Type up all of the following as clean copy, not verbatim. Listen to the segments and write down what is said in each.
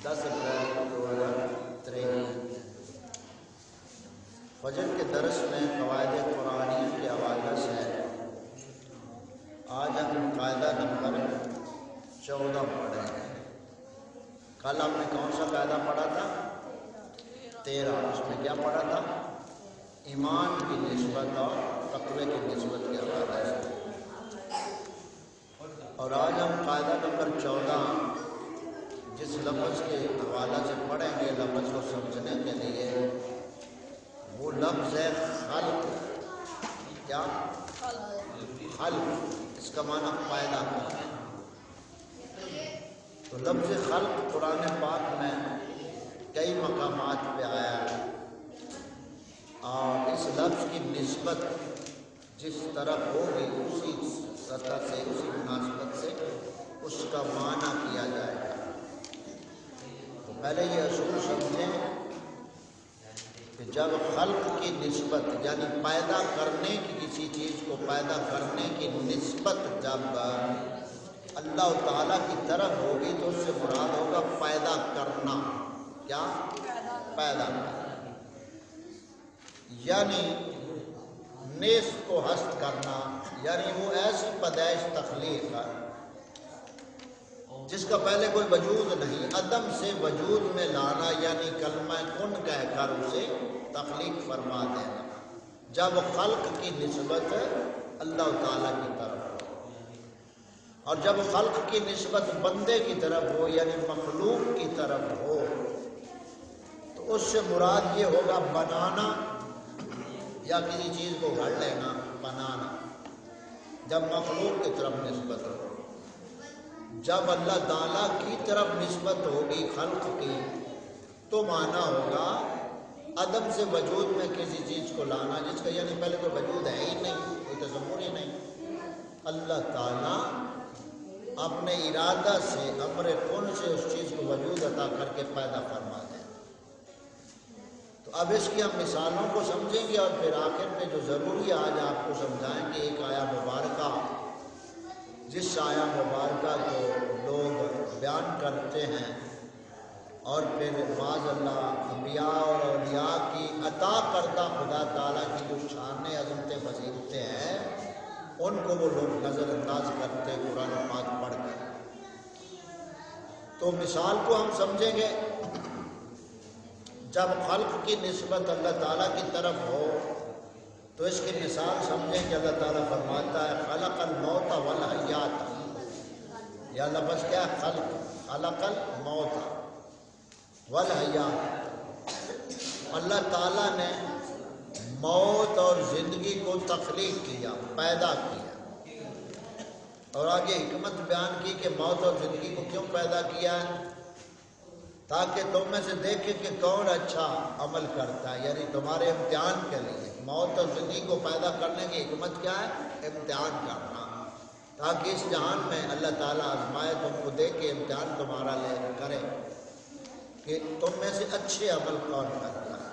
10 April 2023 فجر کے درس میں قواعد قرآنی کے حوالے سے آج ہم قاعدہ نمبر 14 پڑھیں گے۔ کل ہم نے کون سا قاعدہ پڑھا تھا؟ 13۔ اس میں کیا پڑھا تھا؟ ایمان کی نسبت اور تقوی کی نسبت کے حوالے سے۔ اور آج ہم قاعدہ نمبر 14 جس لفظ کے حوالے سے پڑھیں گے لفظ کو سمجھنے کے لیے، وہ لفظ ہے خلق۔ کیا؟ خلق، اس کا معنی پیدا کرنا۔ تو لفظ خلق قرآن پاک میں کئی مقامات پہ آیا ہے، اور اس لفظ کی نسبت جس طرف ہوگی اسی سطح سے، اسی مناسبت سے اس کا معنی کیا جائے گا۔ تو پہلے یہ اصول سمجھیں کہ جب خلق کی نسبت یعنی پیدا کرنے کی، کسی چیز کو پیدا کرنے کی نسبت جب اللہ تعالیٰ کی طرف ہوگی تو اس سے مراد ہوگا پیدا کرنا۔ کیا؟ پیدا کرنا، یعنی نیست کو ہست کرنا، یعنی وہ ایسی پیدائش تخلیق ہے جس کا پہلے کوئی وجود نہیں، عدم سے وجود میں لانا، یعنی کلمہ کن کہہ کر اسے تخلیق فرما دینا۔ جب خلق کی نسبت اللہ تعالیٰ کی طرف ہو، اور جب خلق کی نسبت بندے کی طرف ہو یعنی مخلوق کی طرف ہو، تو اس سے مراد یہ ہوگا بنانا یا کسی چیز کو گھڑ لینا، بنانا۔ جب مخلوق کی طرف نسبت ہو، جب اللہ تعالیٰ کی طرف نسبت ہوگی خلق کی، تو معنی ہوگا عدم سے وجود میں کسی چیز کو لانا جس کا یعنی پہلے کوئی وجود ہے ہی نہیں، کوئی تصور ہی نہیں۔ اللہ تعالیٰ اپنے ارادہ سے، امر کن سے اس چیز کو وجود عطا کر کے پیدا فرما دیں۔ تو اب اس کی ہم مثالوں کو سمجھیں گے، اور پھر آخر میں جو ضروری آج آپ کو سمجھائیں گے ایک آیا مبارکہ، جس آیا مبارکہ کو لوگ بیان کرتے ہیں اور پھر معاذ اللہ انبیاء اور اولیاء کی عطا کردہ خدا تعالیٰ کی جو شان عظمتیں فضیلتیں ہیں ان کو وہ لوگ نظر انداز کرتے قرآن پاک پڑھ کر۔ تو مثال کو ہم سمجھیں گے، جب خلق کی نسبت اللہ تعالیٰ کی طرف ہو تو اس کی مثال سمجھیں کہ اللہ تعالیٰ فرماتا ہے خلق الموت والحیات۔ یا لفظ کیا ہے؟ خلق الموت والحیات۔ اللہ تعالیٰ نے موت اور زندگی کو تخلیق کیا، پیدا کیا، اور آگے حکمت بیان کی کہ موت اور زندگی کو کیوں پیدا کیا ہے؟ تاکہ تم میں سے دیکھیں کہ کون اچھا عمل کرتا ہے، یعنی تمہارے امتحان کے لیے۔ موت اور زندگی کو پیدا کرنے کی حکمت کیا ہے؟ امتحان کرنا، تاکہ اس جہان میں اللہ تعالیٰ آزمائے تم کو، دے کے امتحان تمہارا لے کرے کہ تم میں سے اچھے عمل کون کرتا ہے۔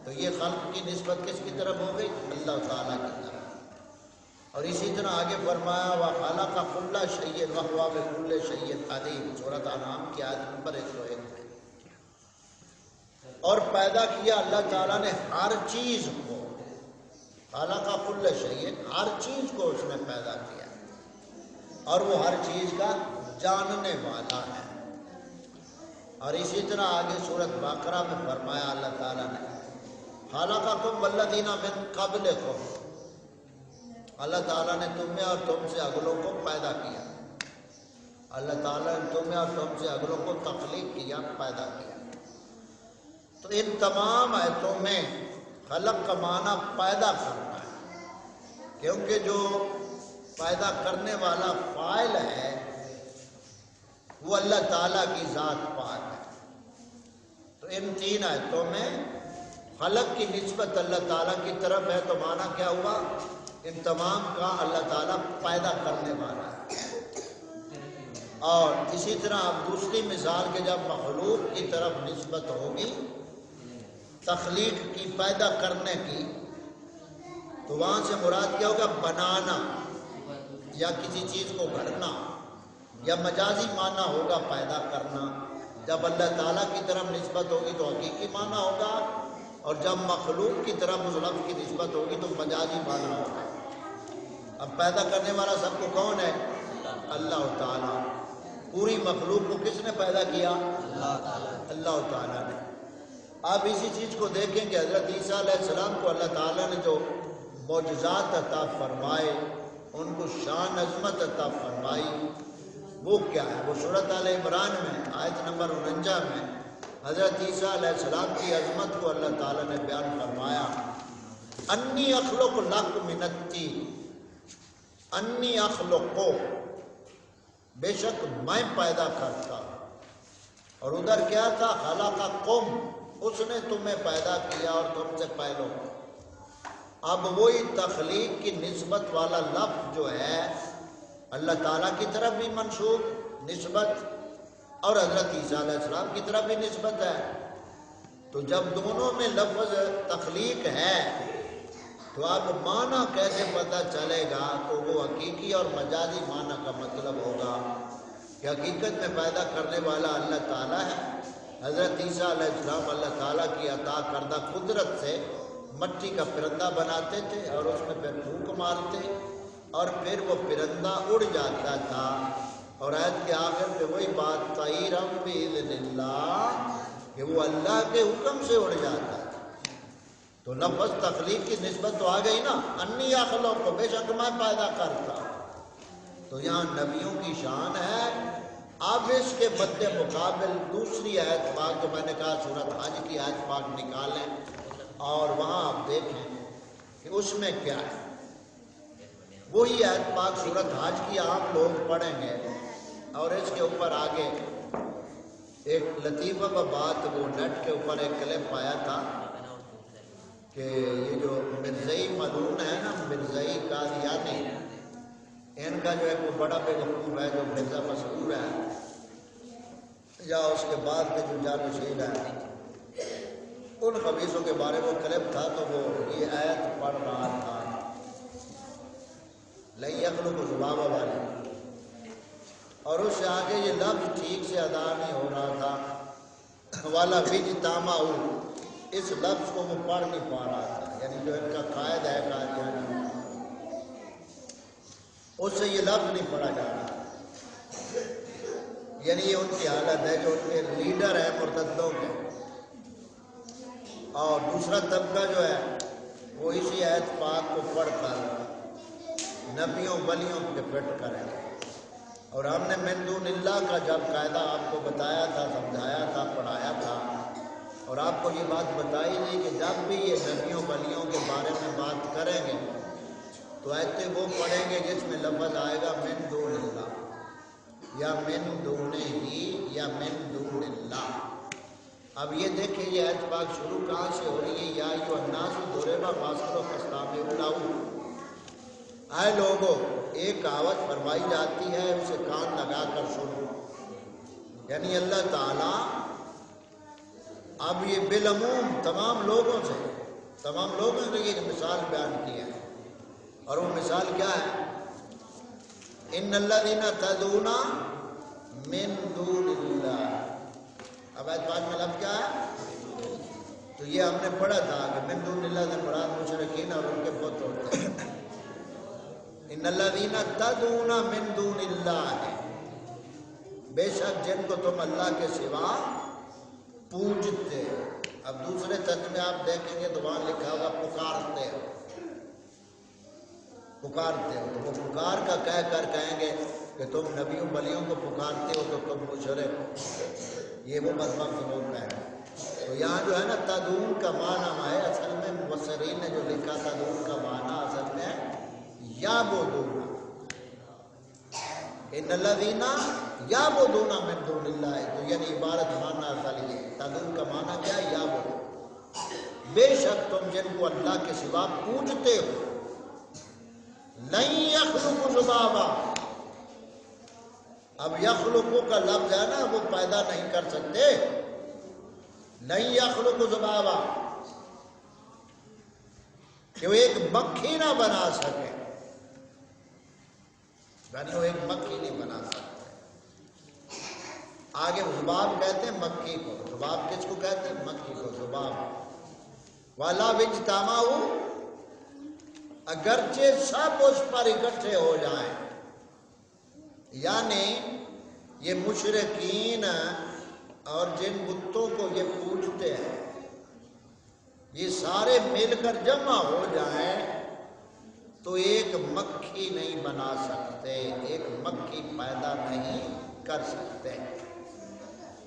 تو یہ خلق کی نسبت کس کی طرف ہو گئی؟ اللہ تعالیٰ کی طرف۔ اور اسی طرح آگے فرمایا وَخَلَقَ كُلَّ شَيْءٍ وَهُوَ بِكُلِّ شَيْءٍ عَلِيمٌ، سورۃ انعام کی آیت نمبر 101 میں۔ اور پیدا کیا اللہ تعالیٰ نے ہر چیز کو، خَلَقَ كُلَّ شَيْءٍ، ہر چیز کو اس نے پیدا کیا، اور وہ ہر چیز کا جاننے والا ہے۔ اور اسی طرح آگے سورۃ بقرہ میں فرمایا اللہ تعالیٰ نے خَلَقَكُمْ وَالَّذِينَ مِن قَبْلِكُمْ، اللہ تعالیٰ نے تمہیں اور تم سے اگلوں کو پیدا کیا۔ اللہ تعالیٰ نے تمہیں اور تم سے اگلوں کو تخلیق کیا، پیدا کیا۔ تو ان تمام آیتوں میں خلق کا معنی پیدا کرنا ہے، کیونکہ جو پیدا کرنے والا فاعل ہے وہ اللہ تعالیٰ کی ذات پاک ہے۔ تو ان 3 آیتوں میں خلق کی نسبت اللہ تعالیٰ کی طرف ہے، تو معنی کیا ہوا؟ ان تمام کا اللہ تعالیٰ پیدا کرنے والا ہے۔ اور اسی طرح اب دوسری مثال کہ جب مخلوق کی طرف نسبت ہوگی تخلیق کی، پیدا کرنے کی، تو وہاں سے مراد کیا ہوگا؟ بنانا یا کسی چیز کو گھڑنا، یا مجازی معنی ہوگا پیدا کرنا، جب اللہ تعالیٰ کی طرف نسبت ہوگی تو حقیقی معنی ہوگا، اور جب مخلوق کی طرف اس لفظ کی نسبت ہوگی تو مجازی معنی ہوگا۔ اب پیدا کرنے والا سب کو کون ہے؟ اللہ تعالیٰ۔ پوری مخلوق کو کس نے پیدا کیا؟ اللہ تعالیٰ نے۔ آپ اسی چیز کو دیکھیں کہ حضرت عیسیٰ علیہ السلام کو اللہ تعالیٰ نے جو معجزات عطا فرمائے، ان کو شان عظمت عطا فرمائی، وہ کیا ہے؟ وہ سورۃ آل عمران میں آیت نمبر 49 میں حضرت عیسیٰ علیہ السلام کی عظمت کو اللہ تعالیٰ نے بیان فرمایا۔ انی اخلق لک من الطین، انی اخلق، بے شک میں پیدا کرتا۔ اور ادھر کیا تھا؟ خلقکم، اس نے تمہیں پیدا کیا اور تم سے پہلو۔ اب وہی تخلیق کی نسبت والا لفظ جو ہے اللہ تعالیٰ کی طرف بھی منسوب نسبت اور حضرت عیسیٰ علیہ السلام کی طرف بھی نسبت ہے۔ تو جب دونوں میں لفظ تخلیق ہے تو اب معنی کیسے پتہ چلے گا؟ تو وہ حقیقی اور مجازی معنی کا مطلب ہوگا کہ حقیقت میں پیدا کرنے والا اللہ تعالیٰ ہے۔ حضرت عیسیٰ علیہ السلام اللہ تعالیٰ کی عطا کردہ قدرت سے مٹی کا پرندہ بناتے تھے اور اس میں پھر پھونک مارتے اور پھر وہ پرندہ اڑ جاتا تھا، اور آیت کے آخر پہ وہی بات طیرم بإذن اللہ کہ وہ اللہ کے حکم سے اڑ جاتا تھا۔ تو لفظ تخلیق کی نسبت تو آ گئی نا، انی اخلق کو، بے شک میں پیدا کرتا۔ تو یہاں نبیوں کی شان ہے۔ اب اس کے مد مقابل دوسری آیت پاک جو میں نے کہا سورۃ حج کی آیت پاک نکالیں اور وہاں آپ دیکھیں کہ اس میں کیا ہے۔ وہی آیت پاک سورۃ حج کی آپ لوگ پڑھیں گے، اور اس کے اوپر آگے ایک لطیفہ بات، وہ نیٹ کے اوپر ایک کلپ آیا تھا کہ یہ جو مرزائی ملعون ہے نا، مرزائی قادیانی، ان کا جو ہے وہ بڑا بے وقوف ہے جو مرزا مسرور ہے یا اس کے بعد کے جو جانشین ہے، ان خبیثوں کے بارے میں کلپ تھا، تو وہ یہ آیت پڑھ رہا تھا لَن يَخْلُقُوا ذُبَابًا والی، اور اس سے آگے یہ لفظ ٹھیک سے ادا نہیں ہو رہا تھا، والا وِجْتَمَعُوا، اس لفظ کو وہ پڑھ نہیں پا رہا تھا، یعنی جو ان کا قائد ہے قادیانی، اس سے یہ لفظ نہیں پڑھا جا رہا، یعنی یہ ان کی حالت ہے جو ان کے لیڈر ہیں مرتدوں کے، اور دوسرا طبقہ جو ہے وہ اسی آیت پاک کو پڑھ کر نبیوں ولیوں کے فٹ کریں۔ اور ہم نے من دون اللہ کا جب قاعدہ آپ کو بتایا تھا، سمجھایا تھا، پڑھایا تھا، اور آپ کو یہ بات بتائی تھی کہ جب بھی یہ نبیوں ولیوں کے بارے میں بات کریں گے تو ایسے وہ پڑھیں گے جس میں لفظ آئے گا من دون اللہ یا من دون ہی یا من دون اللہ۔ اب یہ دیکھیں یہ آیت پاک شروع کہاں سے ہو رہی ہے؟ یا ایھا الناس ضرب مثل فاستمعوا لہ، اے لوگوں ایک کہاوت فرمائی جاتی ہے، اسے کان لگا کر سنو۔ یعنی اللہ تعالیٰ اب یہ بالعموم تمام لوگوں سے یہ مثال بیان کی ہے، اور وہ مثال کیا ہے؟ ان الذین تدعون من دون اللہ۔ اب آیت پاک میں لفظ کیا ہے؟ تو یہ ہم نے پڑھا تھا کہ من دون اللہ سے مراد مشرکین اور ان کے بت ہوتے ہیں۔ ان الذین تدعون من دون اللہ، بے شک جن کو تم اللہ کے سوا پوجتے۔ اب دوسرے ترجمے آپ دیکھیں گے تو وہاں لکھا ہوگا پکارتے ہو، تو وہ پکار کا کہہ کر کہیں گے کہ تم نبیوں ولیوں کو پکارتے ہو تو تم مشرک ہو، یہ وہ مذہب سے لوگ کہہ رہے ہیں۔ تو یہاں جو ہے نا تدعون کا معنی ہے، اصل میں مفسرین نے جو لکھا تدعون کا معنی اصل میں یعبدون، ان الذین یعبدون من دون اللہ، تو یعنی عبارت معنی اصل یہ تدعون کا معنی کیا ہے؟ یعبدون، بے شک تم جن کو اللہ کے سوا پوجتے ہو۔ لن یخلقوا ذبابا، اب یخلقوا کا لفظ ہے نا وہ پیدا نہیں کر سکتے، لن یخلقوا ذبابا، کہ وہ ایک مکھی نہ بنا سکے، یعنی وہ ایک مکھی نہیں بنا سکتے۔ آگے ذباب کہتے ہیں مکھی کو. ذباب کس کو کہتے ہیں؟ مکھی کو ذباب. والا وجتمعوا، اگرچہ سب اس پر اکٹھے ہو جائیں، یعنی یہ مشرکین اور جن بتوں کو یہ پوجتے ہیں یہ سارے مل کر جمع ہو جائیں تو ایک مکھی نہیں بنا سکتے، ایک مکھی پیدا نہیں کر سکتے.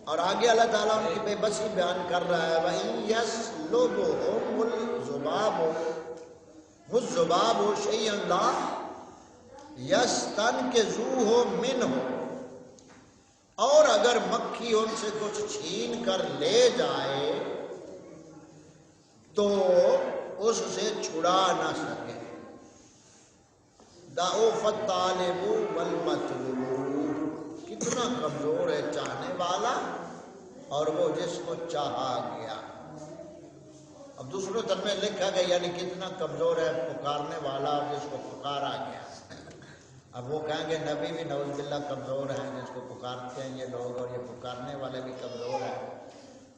اور آگے اللہ تعالیٰ ان کی بے بسی بیان کر رہا ہے وَإِن يَسْلُبْهُمُ الذُّبَابُ شَيْئًا لَا يَسْتَنْقِذُوهُ مِنْهُ، اور اگر مکھی ان سے کچھ چھین کر لے جائے تو اس سے چھڑا نہ سکے. ضعف الطالب والمطلوب، کتنا کمزور ہے چاہنے والا اور وہ جس کو چاہا گیا. اب دوسروں طرف میں لکھا گیا یعنی کتنا کمزور ہے پکارنے والا اور جس کو پکارا گیا. اب وہ کہیں گے نبی بھی نعوذ باللہ کمزور ہیں، جس کو پکارتے ہیں یہ لوگ اور یہ پکارنے والے بھی کمزور ہیں.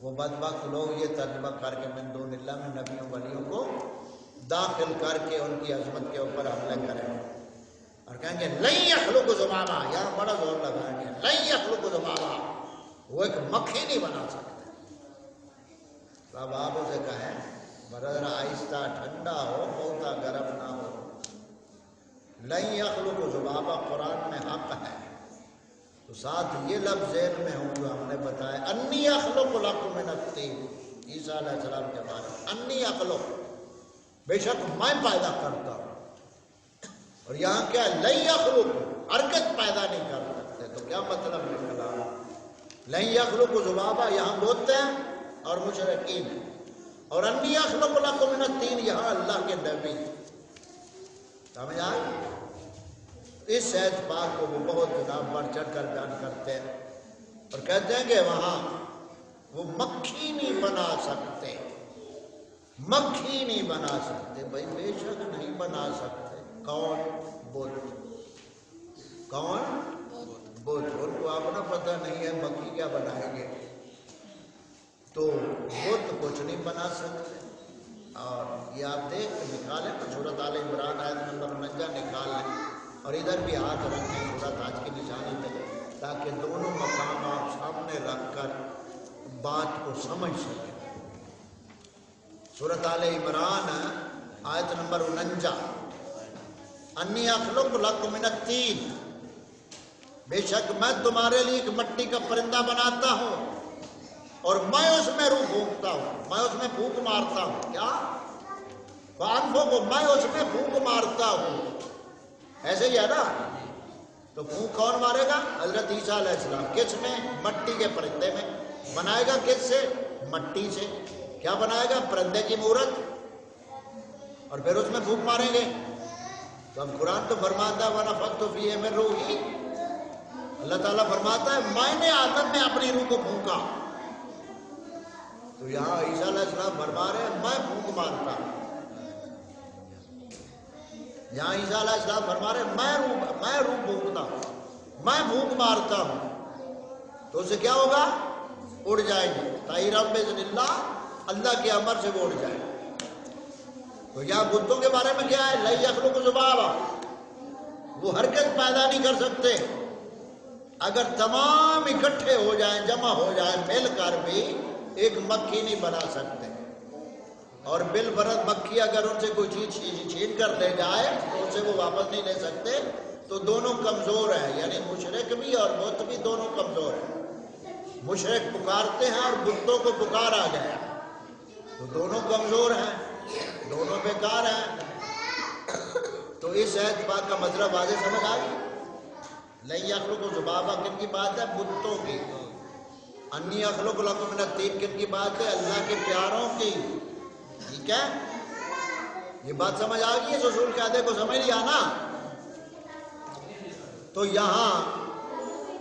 وہ بدبخت لوگ یہ ترجمہ کر کے من دون اللہ میں نبیوں ولیوں کو داخل کر کے ان کی عظمت کے اوپر حملے کریں اور کہیں گے لن یخلق ذبابا، یہاں بڑا زور لگائیں گے لن یخلق ذبابا، وہ ایک مکھی نہیں بنا سکتے. تو اب آپ اسے کہیں ذرا آہستہ ٹھنڈا ہو، بہتا گرم نہ ہو. لن یخلق ذبابا قرآن میں حق ہے، تو ساتھ یہ لفظ ذہن میں ہوں جو ہم نے بتایا انی اخلق لکم من الطین، عیسیٰ علیہ السلام کے بارے میں انی اخلق، بے شک میں پیدا کرتا ہوں. اور یہاں کیا لن یخلق، ہرگز پیدا نہیں کر سکتے. تو کیا مطلب نکلا؟ لن یخلق ذبابا یہاں بولتے ہیں اور مشرکین، اور انی اخلق لکم من الطین یہاں اللہ کے نبی. سمجھ آئے؟ اس آیت پاک کو وہ بہت جناب بڑھ چڑھ کر بیان کرتے ہیں اور کہتے ہیں کہ وہاں وہ مکھی نہیں بنا سکتے، مکھی نہیں بنا سکتے. بھائی بے شک نہیں بنا سکتے. کون؟ بت. کون؟ بت. ان کو اپنا پتہ نہیں ہے مکھی کیا بنائیں گے، تو بت کچھ نہیں بنا سکتے. اور یہ آپ دیکھ نکالیں تو سورۃ آل عمران آیت نمبر 49 نکال لیں اور ادھر بھی ہاتھ رکھیں سورۃ حج کی نشانی پہ تاکہ دونوں مقام آپ سامنے رکھ کر بات کو سمجھ سکیں. سورۃ آل عمران آیت نمبر 49 انی اخلق لکم من الطین، بے شک میں تمہارے لیے ایک مٹی کا پرندہ بناتا ہوں اور میں اس میں روح پھونکتا ہوں، میں اس میں پھونک مارتا ہوں. کیا؟ کو میں اس میں پھونک مارتا ہوں. ایسے ہی ہے نا؟ تو پھونک کون مارے گا؟ حضرت عیسیٰ علیہ السلام. کس میں؟ مٹی کے پرندے میں. بنائے گا کس سے؟ مٹی سے. کیا بنائے گا؟ پرندے کی مورت، اور پھر اس میں پھونک ماریں گے. تو اب قرآن تو فرماتا ہے وَنَفَخْتُ فِيهِ مِن رُوحِي، اللہ تعالیٰ فرماتا ہے میں نے آدم میں اپنی روح کو پھونکا. تو یہاں عیسیٰ علیہ السلام فرما رہے ہیں میں پھونک مارتا ہوں. یہاں عیسیٰ علیہ السلام فرما رہے ہیں میں روح پھونکتا ہوں، میں پھونک مارتا ہوں. تو اسے کیا ہوگا؟ اڑ جائیں گے. طائرم بإذن اللہ، اللہ کے امر سے وہ اڑ جائیں. تو یہاں بتوں کے بارے میں کیا ہے؟ لن یخلق ذبابا، وہ ہرگز پیدا نہیں کر سکتے. اگر تمام اکٹھے ہو جائیں، جمع ہو جائیں مل کر بھی ایک مکھی نہیں بنا سکتے. اور بالفرض مکھی اگر ان سے کوئی چیز چھین کر لے جائے تو ان سے وہ واپس نہیں لے سکتے. تو دونوں کمزور ہیں، یعنی مشرک بھی اور بت بھی دونوں کمزور ہیں. مشرک پکارتے ہیں اور بتوں کو پکارا گیا، تو دونوں کمزور ہیں، دونوں بیکار ہیں. تو اس آیت پاک کا مطلب واضح سمجھ آ گئی. لن یخلق ذبابا کن کی بات ہے؟ بتوں کی. انی اخلق لکم من الطین کن کی بات ہے؟ اللہ کے پیاروں کی. ٹھیک ہے، یہ بات سمجھ آ گئی ہے؟ رسول کے عہدے کو سمجھ لیا نا؟ تو یہاں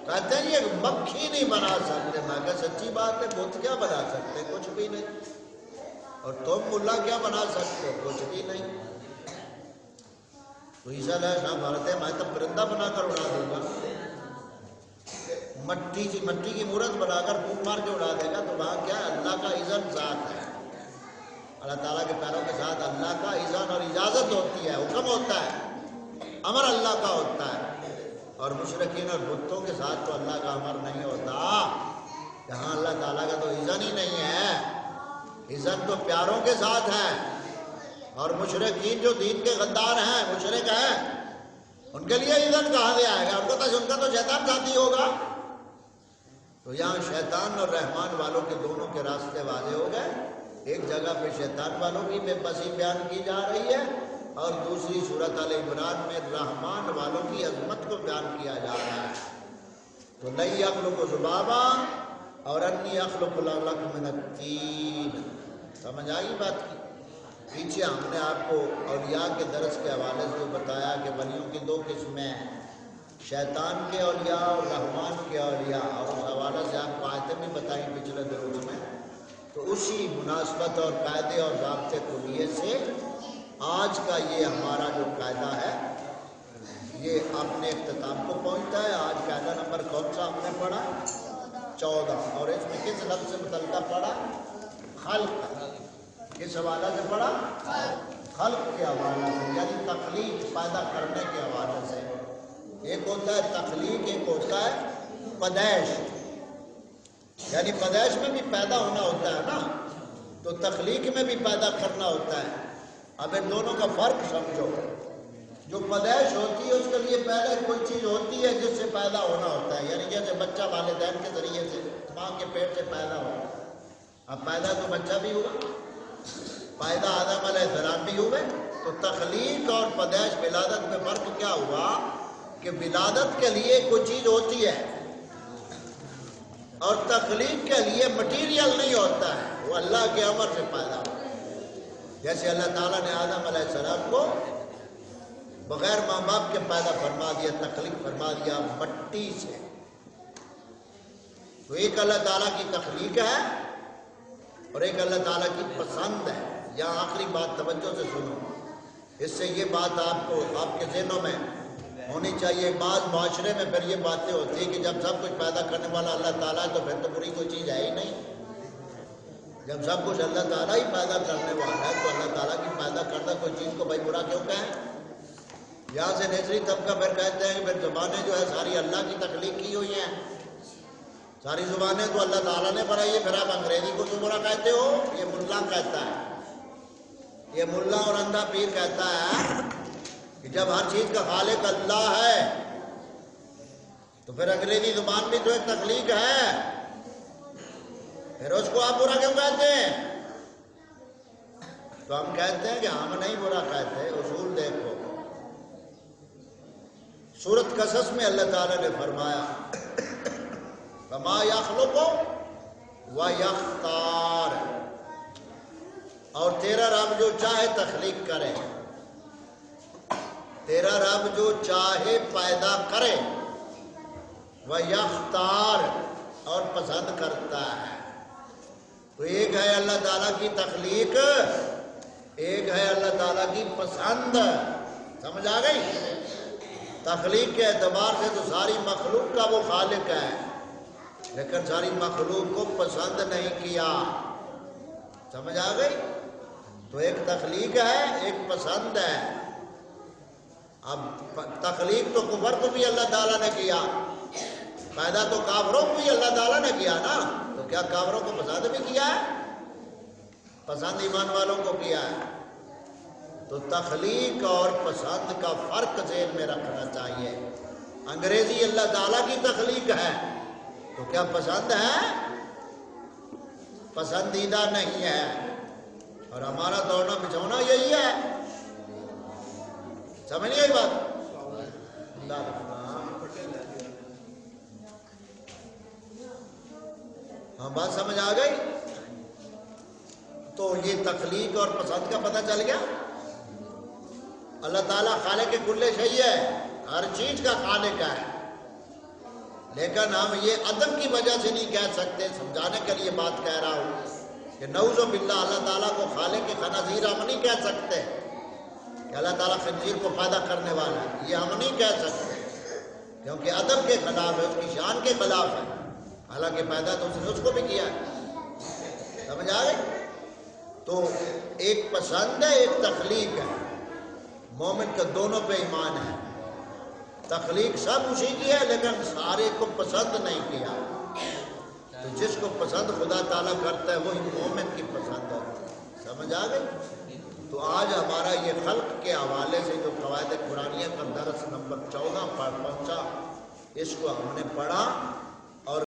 کہتے ہیں یہ مکھی نہیں بنا سکتے. میں کہا سچی بات ہے، بت کیا بنا سکتے؟ کچھ بھی نہیں. اور تم ملا کیا بنا سکتے؟ کچھ بھی نہیں. تو عیسیٰ علیہ السلام فرماتے ہیں میں تو پرندہ بنا کر اڑا دوں گا. مٹی کی مورت بنا کر پھونک مار کے اڑا دے گا تو وہاں کیا ہے؟ اللہ کا اذن ذات ہے. اللہ تعالیٰ کے پیروں کے ساتھ اللہ کا اذن اور اجازت ہوتی ہے، حکم ہوتا ہے، امر اللہ کا ہوتا ہے. اور مشرکین اور بتوں کے ساتھ تو اللہ کا امر نہیں ہوتا. یہاں اللہ تعالیٰ کا تو اذن ہی نہیں ہے. اذن تو پیاروں کے ساتھ ہے. اور مشرکین جو دین کے غدار ہیں، مشرک ہیں، ان کے لیے اذن کہاں سے آئے گا؟ ان کا تو شیطان ساتھی ہوگا. تو یہاں شیطان اور رحمان والوں کے دونوں کے راستے واضح ہو گئے. ایک جگہ پہ شیطان والوں کی بے بسی بیان کی جا رہی ہے اور دوسری سورۃ آل عمران میں رحمان والوں کی عظمت کو بیان کیا جا رہا ہے. تو نہیں یخلق ذبابا اور انی اخلق لکم من الطین. سمجھ آئی بات کی؟ پیچھے ہم نے آپ کو اولیاء کے درس کے حوالے سے بتایا کہ ولیوں کی دو قسمیں ہیں، شیطان کے اولیاء اور رحمان کے اولیاء، اور اس حوالے سے آپ کو آیتیں بھی بتائیں پچھلے دروس میں. تو اسی مناسبت اور قاعدے اور ضابطے کلیے سے آج کا یہ ہمارا جو قاعدہ ہے یہ اپنے اختتام کو پہنچتا ہے. آج قاعدہ نمبر کون سا ہم نے پڑھا؟ 14. اور اس میں کس لفظ سے متعلقہ پڑھا؟ خلق. کس حوالہ سے پڑھا؟ خلق کے حوالہ سے، یعنی تخلیق، پیدا کرنے کے حوالے سے. ایک ہوتا ہے تخلیق، ایک ہوتا ہے پیدائش. یعنی پیدائش میں بھی پیدا ہونا ہوتا ہے نا، تو تخلیق میں بھی پیدا کرنا ہوتا ہے. اب ان دونوں کا فرق سمجھو. جو پیدائش ہوتی ہے اس کے لیے پہلے کوئی چیز ہوتی ہے جس سے پیدا ہونا ہوتا ہے، یعنی جیسے بچہ والدین کے ذریعے سے ماں کے پیٹ سے پیدا ہو. اب پیدا تو بچہ بھی ہوا، پیدا آدم علیہ السلام بھی ہوئے. تو تخلیق اور پیدائش، ولادت میں فرق کیا ہوا کہ ولادت کے لیے کوئی چیز ہوتی ہے اور تخلیق کے لیے مٹیریل نہیں ہوتا ہے، وہ اللہ کے امر سے پیدا ہو. جیسے اللہ تعالیٰ نے آدم علیہ السلام کو بغیر ماں باپ کے پیدا فرما دیا، تخلیق فرما دیا مٹی سے. تو ایک اللہ تعالیٰ کی تخلیق ہے اور ایک اللہ تعالیٰ کی پسند ہے. یہاں آخری بات توجہ سے سنو، اس سے یہ بات آپ کو آپ کے ذہنوں میں ہونی چاہیے. بعض معاشرے میں پھر یہ باتیں ہوتی ہیں کہ جب سب کچھ پیدا کرنے والا اللہ تعالیٰ ہے تو پھر تو بری کوئی چیز ہے ہی نہیں. جب سب کچھ اللہ تعالیٰ ہی پیدا کرنے والا ہے تو اللہ تعالیٰ کی پیدا کردہ کوئی چیز کو بھائی برا کیوں کہیں؟ یہاں سے نیچری طبقہ پھر کہتے ہیں کہ پھر زبانیں جو ہے ساری اللہ کی تخلیق کی ہوئی ہیں، ساری زبانیں تو اللہ تعالیٰ نے بنائی ہے، پھر آپ انگریزی کو کیوں برا کہتے ہو؟ یہ ملا کہتا ہے، یہ ملا اور اندھا پیر کہتا ہے کہ جب ہر چیز کا خالق اللہ ہے تو پھر انگریزی زبان بھی تو ایک تخلیق ہے، پھر اس کو آپ برا کیوں کہتے ہیں؟ تو ہم کہتے ہیں کہ ہم نہیں برا کہتے. اصول دیکھو، سورۃ قصص میں اللہ تعالیٰ نے فرمایا وَمَا يَخْلُقُ وَيَخْتَارُ، اور تیرا رب جو چاہے تخلیق کرے، تیرا رب جو چاہے پیدا کرے، وَيَخْتَارُ، اور پسند کرتا ہے. تو ایک ہے اللہ تعالیٰ کی تخلیق، ایک ہے اللہ تعالیٰ کی پسند. سمجھ آ گئی؟ تخلیق کے اعتبار سے تو ساری مخلوق کا وہ خالق ہے، لیکن ساری مخلوق کو پسند نہیں کیا. سمجھ آ گئی؟ تو ایک تخلیق ہے، ایک پسند ہے. اب تخلیق تو کفر کو بھی اللہ تعالیٰ نے کیا، پیدا تو کافروں کو بھی اللہ تعالیٰ نے کیا نا. تو کیا کافروں کو پسند بھی کیا ہے؟ پسند ایمان والوں کو کیا ہے. تو تخلیق اور پسند کا فرق ذہن میں رکھنا چاہیے. انگریزی اللہ تعالیٰ کی تخلیق ہے تو کیا پسند ہے؟ پسندیدہ نہیں ہے. اور ہمارا دوڑنا بچھونا یہی ہے. سمجھ نہیں آئی بات؟ ہاں بات سمجھ آ گئی؟ تو یہ تخلیق اور پسند کا پتہ چل گیا. اللہ تعالیٰ خالق کل شیء ہے، ہر چیز کا خالق ہے. لیکن ہم یہ عدم کی وجہ سے نہیں کہہ سکتے، سمجھانے کے لیے بات کہہ رہا ہوں کہ نعوذ باللہ اللہ تعالیٰ کو خالق خنازیر ہم نہیں کہہ سکتے کہ اللہ تعالیٰ خنزیر کو پیدا کرنے والا ہے، یہ ہم نہیں کہہ سکتے. کیونکہ ادب کے خلاف ہے، اس کی شان کے خلاف ہے، حالانکہ پیدا تو اس نے اس کو بھی کیا ہے. سمجھ آ گئی؟ تو ایک پسند ہے، ایک تخلیق ہے. مومن کا دونوں پہ ایمان ہے. تخلیق سب اسی کی ہے، لیکن سارے کو پسند نہیں کیا. تو جس کو پسند خدا تعالیٰ کرتا ہے وہی مومن کی پسند ہے. سمجھ آ گئی؟ تو آج ہمارا یہ خلق کے حوالے سے جو قواعد قرآنیہ کا درس نمبر 14 پر پہنچا، اس کو ہم نے پڑھا